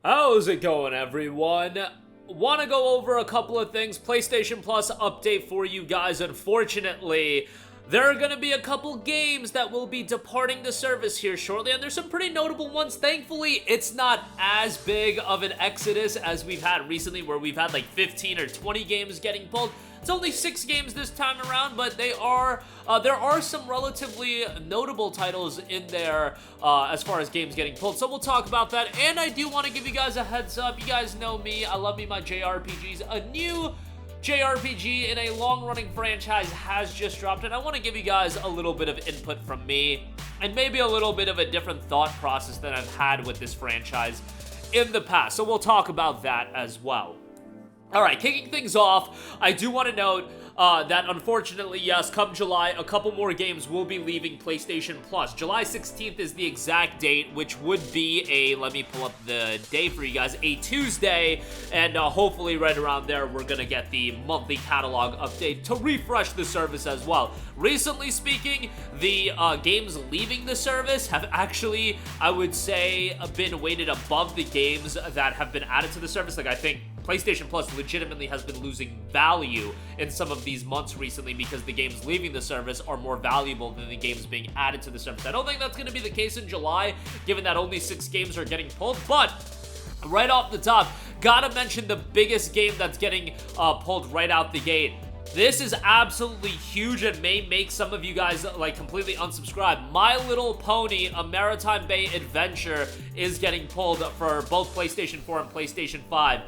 How's it going, everyone? Want to go over a couple of things. PlayStation Plus update for you guys. Unfortunately, there are going to be a couple games that will be departing the service here shortly, and there's some pretty notable ones. Thankfully, it's not as big of an exodus as we've had recently, where we've had like 15 or 20 games getting pulled. It's only 6 games this time around, but there are some relatively notable titles in there as far as games getting pulled, so we'll talk about that. And I do want to give you guys a heads up. You guys know me. I love me my JRPGs. A new JRPG in a long-running franchise has just dropped, and I want to give you guys a little bit of input from me and maybe a little bit of a different thought process than I've had with this franchise in the past, so we'll talk about that as well. Alright, kicking things off, I do want to note that unfortunately, yes, come July, a couple more games will be leaving PlayStation Plus. July 16th is the exact date, which would be let me pull up the day for you guys, a Tuesday, and hopefully right around there, we're gonna get the monthly catalog update to refresh the service as well. Recently speaking, the games leaving the service have actually, I would say, been weighted above the games that have been added to the service. Like, I think PlayStation Plus legitimately has been losing value in some of these months recently because the games leaving the service are more valuable than the games being added to the service. I don't think that's going to be the case in July, given that only 6 games are getting pulled, but right off the top, gotta mention the biggest game that's getting pulled right out the gate. This is absolutely huge and may make some of you guys like completely unsubscribe. My Little Pony, A Maritime Bay Adventure is getting pulled for both PlayStation 4 and PlayStation 5.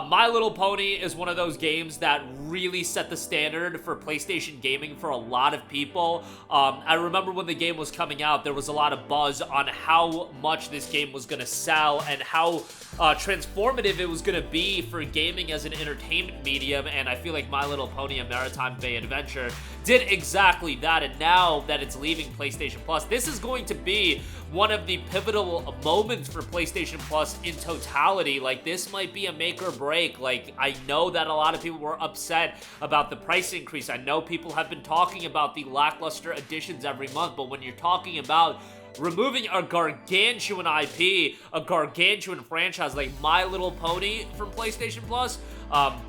My Little Pony is one of those games that really set the standard for PlayStation gaming for a lot of people. I remember when the game was coming out, there was a lot of buzz on how much this game was going to sell and how transformative it was going to be for gaming as an entertainment medium, and I feel like My Little Pony, A Maritime Bay Adventure did exactly that. And now that it's leaving PlayStation Plus, this is going to be one of the pivotal moments for PlayStation Plus in totality. Like, this might be a make or break. Like, I know that a lot of people were upset about the price increase. I know people have been talking about the lackluster additions every month, but when you're talking about removing a gargantuan IP, a gargantuan franchise like My Little Pony from PlayStation Plus,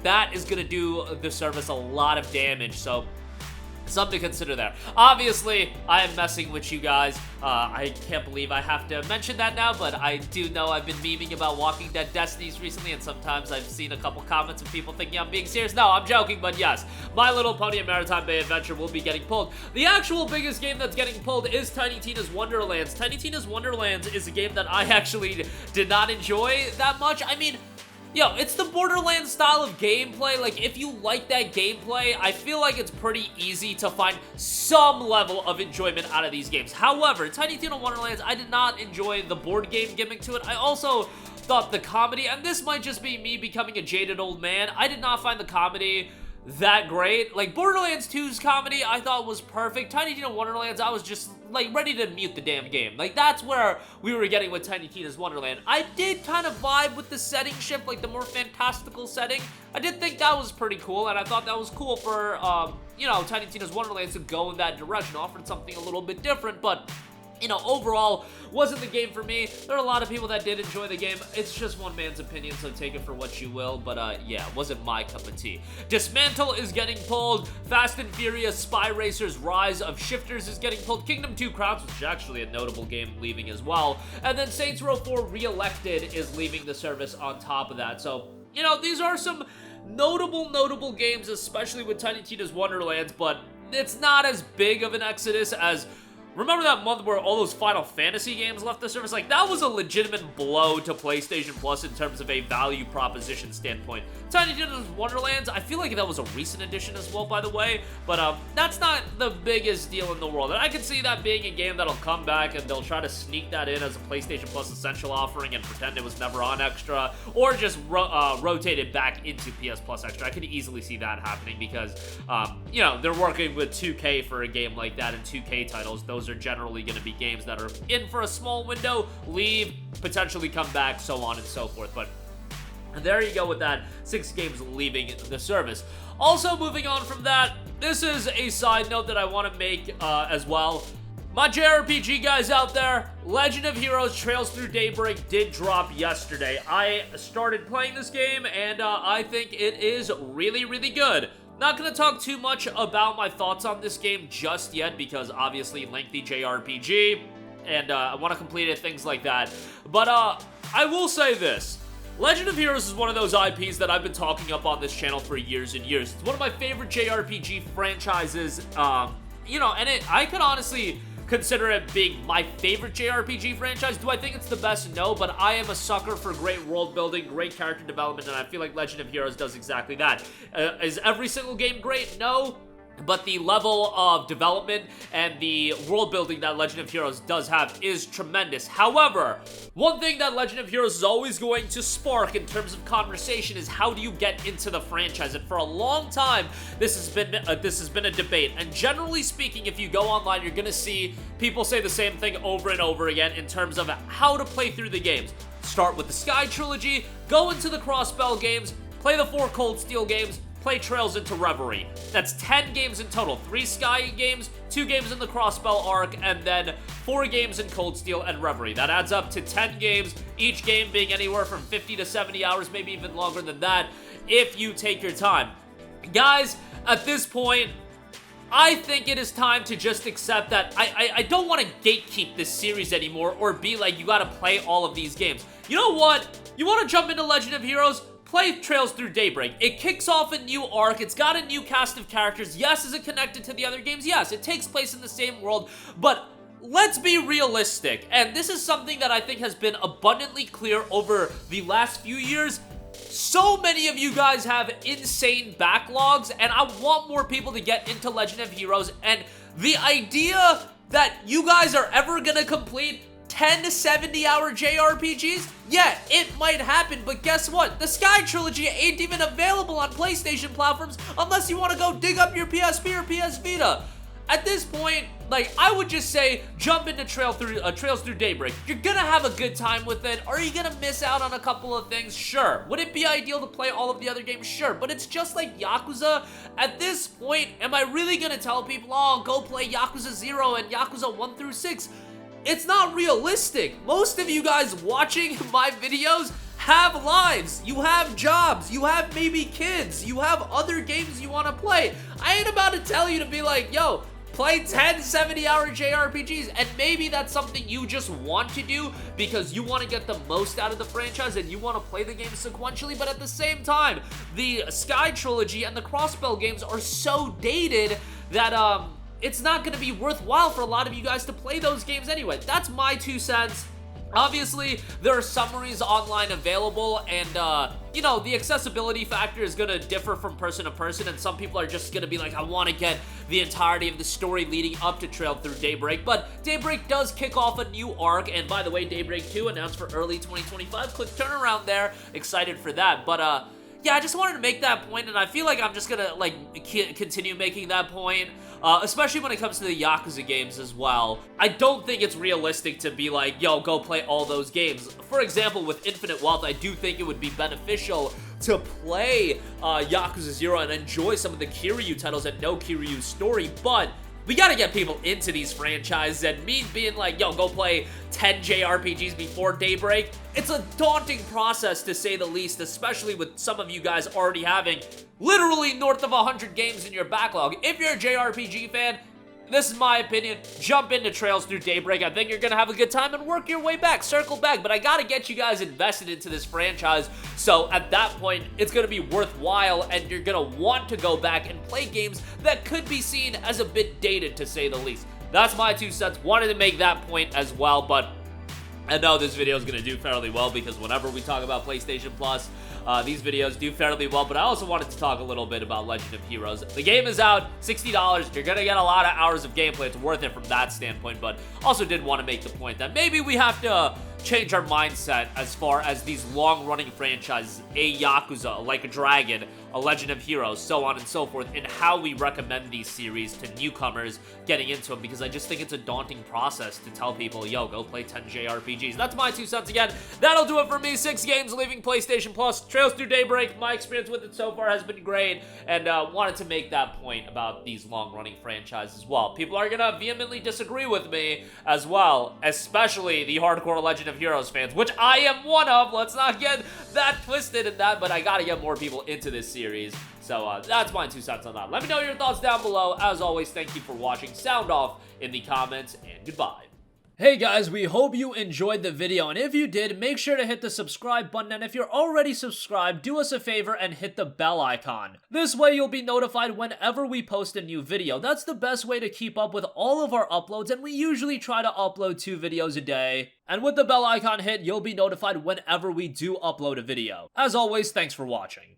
that is going to do the service a lot of damage, so something to consider there. Obviously, I am messing with you guys. I can't believe I have to mention that now, but I do know I've been memeing about Walking Dead Destinies recently, and sometimes I've seen a couple comments of people thinking I'm being serious. No, I'm joking, but yes, My Little Pony, A Maritime Bay Adventure will be getting pulled. The actual biggest game that's getting pulled is Tiny Tina's Wonderlands. Tiny Tina's Wonderlands is a game that I actually did not enjoy that much. I mean, yo, it's the Borderlands style of gameplay. Like, if you like that gameplay, I feel like it's pretty easy to find some level of enjoyment out of these games. However, Tiny Tina Wonderlands, I did not enjoy the board game gimmick to it. I also thought the comedy, and this might just be me becoming a jaded old man, I did not find the comedy that great. Like, Borderlands 2's comedy I thought was perfect. Tiny Tina Wonderlands, I was just like ready to mute the damn game. Like, that's where we were getting with Tiny Tina's Wonderland. I did kind of vibe with the setting shift, like the more fantastical setting. I did think that was pretty cool, and I thought that was cool for you know, Tiny Tina's Wonderlands to go in that direction, offered something a little bit different, but you know, overall, wasn't the game for me. There are a lot of people that did enjoy the game. It's just one man's opinion, so take it for what you will. But, yeah, wasn't my cup of tea. Dismantle is getting pulled. Fast and Furious Spy Racers Rise of Shifters is getting pulled. Kingdom 2 Crowns, which is actually a notable game, leaving as well. And then Saints Row 4 Re-Elected is leaving the service on top of that. So, you know, these are some notable games, especially with Tiny Tina's Wonderlands, but it's not as big of an exodus as... Remember that month where all those Final Fantasy games left the service? Like, that was a legitimate blow to PlayStation Plus in terms of a value proposition standpoint. Tiny Tina's Wonderlands, I feel like that was a recent addition as well, by the way, but that's not the biggest deal in the world. And I can see that being a game that'll come back and they'll try to sneak that in as a PlayStation Plus Essential offering and pretend it was never on Extra, or just rotate it back into PS Plus Extra. I could easily see that happening because, you know, they're working with 2K for a game like that, and 2K titles, those are generally going to be games that are in for a small window, leave, potentially come back, so on and so forth. But there you go with that. 6 games leaving the service. Also, moving on from that, this is a side note that I want to make as well. My JRPG guys out there, Legend of Heroes Trails Through Daybreak did drop yesterday. I started playing this game, and I think it is really, really good. Not gonna talk too much about my thoughts on this game just yet, because obviously lengthy JRPG, and I want to complete it, things like that. But I will say this. Legend of Heroes is one of those IPs that I've been talking up on this channel for years and years. It's one of my favorite JRPG franchises, you know, and I could honestly consider it being my favorite JRPG franchise. Do I think it's the best? No, but I am a sucker for great world building, great character development, and I feel like Legend of Heroes does exactly that. Is every single game great? No. But the level of development and the world building that Legend of Heroes does have is tremendous. However, one thing that Legend of Heroes is always going to spark in terms of conversation is how do you get into the franchise? And for a long time, this has been a debate. And generally speaking, if you go online, you're gonna see people say the same thing over and over again in terms of how to play through the games. Start with the Sky Trilogy, go into the Crossbell games, play the 4 Cold Steel games, play Trails into Reverie. That's 10 games in total. 3 Sky games, 2 games in the Crossbell arc, and then 4 games in Cold Steel and Reverie. That adds up to 10 games, each game being anywhere from 50 to 70 hours, maybe even longer than that, if you take your time. Guys, at this point, I think it is time to just accept that I don't want to gatekeep this series anymore or be like, you gotta play all of these games. You know what? You want to jump into Legend of Heroes? Play Trails Through Daybreak. It kicks off a new arc. It's got a new cast of characters. Yes, is it connected to the other games? Yes, it takes place in the same world, but let's be realistic. And this is something that I think has been abundantly clear over the last few years. So many of you guys have insane backlogs, and I want more people to get into Legend of Heroes, and the idea that you guys are ever gonna complete 10 to 70 hour JRPGs? Yeah, it might happen, but guess what? The Sky Trilogy ain't even available on PlayStation platforms unless you want to go dig up your PSP or PS Vita. At this point, like, I would just say, jump into Trails Through Daybreak. You're gonna have a good time with it. Are you gonna miss out on a couple of things? Sure. Would it be ideal to play all of the other games? Sure. But it's just like Yakuza. At this point, am I really gonna tell people, oh, go play Yakuza 0 and Yakuza 1 through 6? It's not realistic. Most of you guys watching my videos have lives. You have jobs. You have maybe kids. You have other games you want to play. I ain't about to tell you to be like, yo, play 10 70-hour JRPGs, and maybe that's something you just want to do because you want to get the most out of the franchise and you want to play the game sequentially, but at the same time, the Sky Trilogy and the Crossbell games are so dated that, it's not going to be worthwhile for a lot of you guys to play those games anyway. That's my 2 cents. Obviously, there are summaries online available, and, you know, the accessibility factor is going to differ from person to person, and some people are just going to be like, I want to get the entirety of the story leading up to Trail Through Daybreak, but Daybreak does kick off a new arc, and by the way, Daybreak 2 announced for early 2025. Quick turnaround there. Excited for that, but, yeah, I just wanted to make that point, and I feel like I'm just gonna, like, continue making that point, especially when it comes to the Yakuza games as well. I don't think it's realistic to be like, yo, go play all those games. For example, with Infinite Wealth, I do think it would be beneficial to play Yakuza 0 and enjoy some of the Kiryu titles and know Kiryu's story, but we gotta get people into these franchises, and me being like, yo, go play 10 JRPGs before Daybreak, it's a daunting process to say the least, especially with some of you guys already having literally north of 100 games in your backlog. If you're a JRPG fan, this is my opinion, jump into Trails Through Daybreak. I think you're gonna have a good time and work your way back, circle back, but I gotta get you guys invested into this franchise, so at that point, it's gonna be worthwhile, and you're gonna want to go back and play games that could be seen as a bit dated, to say the least. That's my 2 cents. Wanted to make that point as well, but I know this video is going to do fairly well because whenever we talk about PlayStation Plus, these videos do fairly well, but I also wanted to talk a little bit about Legend of Heroes. The game is out, $60. You're going to get a lot of hours of gameplay. It's worth it from that standpoint, but also did want to make the point that maybe we have to change our mindset as far as these long-running franchises, a Yakuza, like a Dragon, A Legend of Heroes, so on and so forth, and how we recommend these series to newcomers getting into them, because I just think it's a daunting process to tell people, yo, go play 10 JRPGs. That's my 2 cents again. That'll do it for me. 6 games leaving PlayStation Plus. Trails Through Daybreak. My experience with it so far has been great, and wanted to make that point about these long-running franchises as well. People are gonna vehemently disagree with me as well, especially the hardcore Legend of Heroes fans, which I am one of. Let's not get that twisted in that, but I gotta get more people into this series. So that's my 2 cents on that. Let me know your thoughts down below. As always, thank you for watching. Sound off in the comments, and goodbye. Hey guys, we hope you enjoyed the video, and if you did, make sure to hit the subscribe button, and if you're already subscribed, do us a favor and hit the bell icon. This way you'll be notified whenever we post a new video. That's the best way to keep up with all of our uploads, and we usually try to upload 2 videos a day. And with the bell icon hit, you'll be notified whenever we do upload a video. As always, thanks for watching.